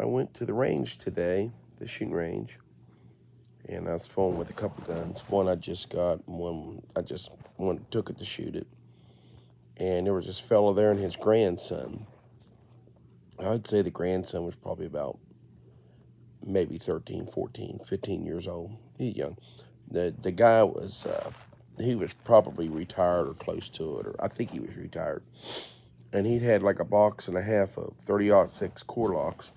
I went to the range today, the shooting range, and I was fooling with a couple guns. One I just got, one I just took it to shoot it. And there was this fellow there and his grandson. I'd say the grandson was probably about maybe 13, 14, 15 years old. He's young. The guy was he was probably retired or close to it, or I think he was retired. And he'd had like a box and a half of 30-06 Core-Loks.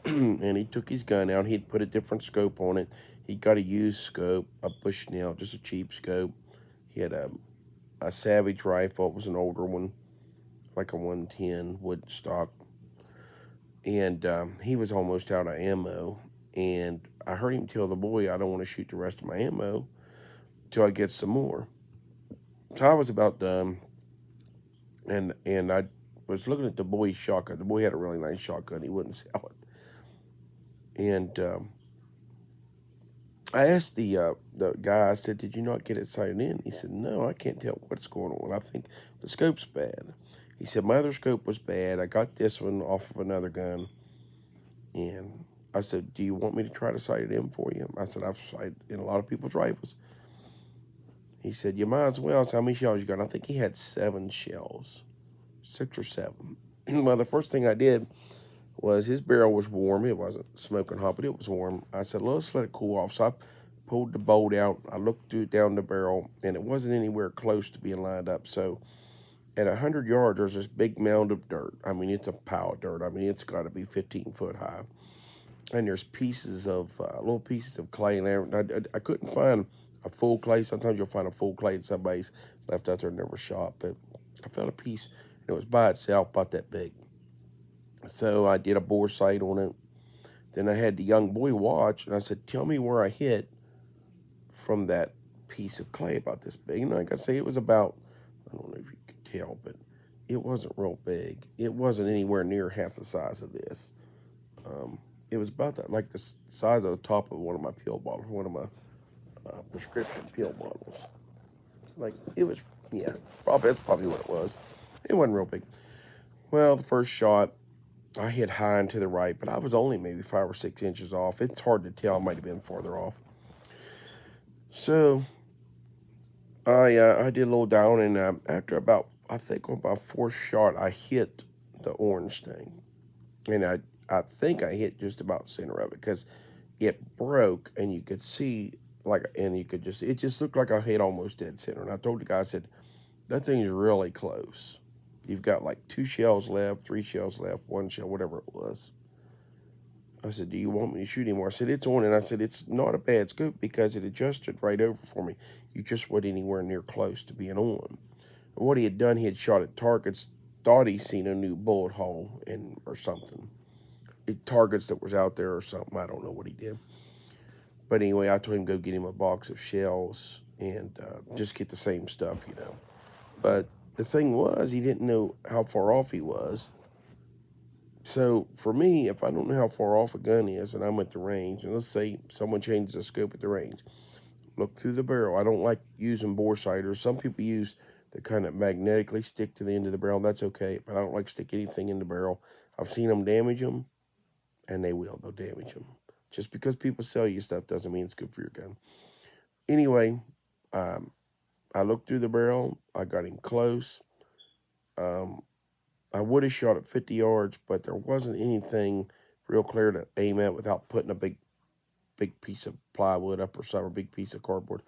And he took his gun out. He'd put a different scope on it. He got a used scope, a Bushnell, just a cheap scope. He had a Savage rifle. It was an older one, like a 110 wood stock. And he was almost out of ammo. And I heard him tell the boy, I don't want to shoot the rest of my ammo till I get some more. So I was about done. And I was looking at the boy's shotgun. The boy had a really nice shotgun. He wouldn't sell it. And I asked the guy, I said, did you not get it sighted in? He said, no, I can't tell what's going on. I think the scope's bad. He said, my other scope was bad. I got this one off of another gun. And I said, do you want me to try to sight it in for you? I said, I've sighted in a lot of people's rifles. He said, you might as well. So how many shells you got? I think he had 7 shells, 6 or 7. Well, the first thing I did was his barrel was warm. It wasn't smoking hot, but it was warm. I said, let's let it cool off. So I pulled the bolt out. I looked down the barrel, and it wasn't anywhere close to being lined up. So at 100 yards, there's this big mound of dirt. I mean, it's a pile of dirt. I mean, it's got to be 15 foot high. And there's pieces of, little pieces of clay in there. I couldn't find a full clay. Sometimes you'll find a full clay in somebody's left out there and never shot. But I found a piece, and it was by itself about that big. So I did a bore sight on it. Then I had the young boy watch, and I said, tell me where I hit from that piece of clay about this big. And like I say, it was about, I don't know if you could tell, but it wasn't real big. It wasn't anywhere near half the size of this. It was about that, like the size of the top of one of my pill bottles, one of my prescription pill bottles. Like, it was, yeah, that's probably what it was. It wasn't real big. Well, the first shot, I hit high and to the right, but I was only maybe 5 or 6 inches off. It's hard to tell. I might have been farther off. So I did a little down, and after about, I think about 4th shot, I hit the orange thing. And I think I hit just about center of it because it broke, and you could see, like, and you could just, it just looked like I hit almost dead center. And I told the guy, I said, that thing's really close. You've got like 2 shells left, 3 shells left, 1 shell, whatever it was. I said, do you want me to shoot anymore? I said, it's on. And I said, it's not a bad scope because it adjusted right over for me. You just weren't anywhere near close to being on. And what he had done, he had shot at targets, thought he seen a new bullet hole or something. Targets that was out there or something. I don't know what he did. But anyway, I told him go get him a box of shells and just get the same stuff, you know. But the thing was, he didn't know how far off he was. So for me, if I don't know how far off a gun is and I'm at the range, and let's say someone changes the scope at the range, look through the barrel. I don't like using bore sighters. Some people use the kind that magnetically stick to the end of the barrel. That's okay, but I don't like stick anything in the barrel. I've seen them damage them, and they will. They'll damage them. Just because people sell you stuff doesn't mean it's good for your gun. Anyway, I looked through the barrel. I got him close. I would have shot at 50 yards, but there wasn't anything real clear to aim at without putting a big piece of plywood up or something, a big piece of cardboard.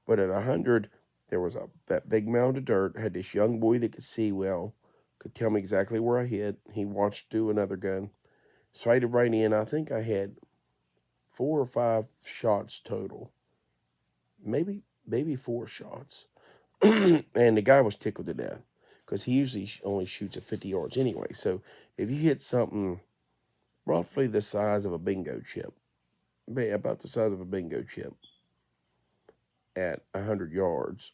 But at 100, there was that big mound of dirt. Had this young boy that could see well, could tell me exactly where I hit. He watched through another gun, sighted right in. I think I had 4 or 5 shots total, maybe 4 shots. And the guy was tickled to death because he usually only shoots at 50 yards anyway. So if you hit something roughly the size of a bingo chip, about the size of a bingo chip at 100 yards,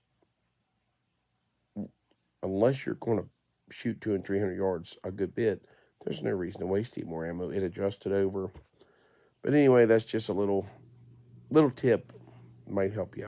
unless you're going to shoot 200 and 300 yards a good bit, there's no reason to waste any more ammo. It adjusted over. But anyway, that's just a little tip. Might help you out.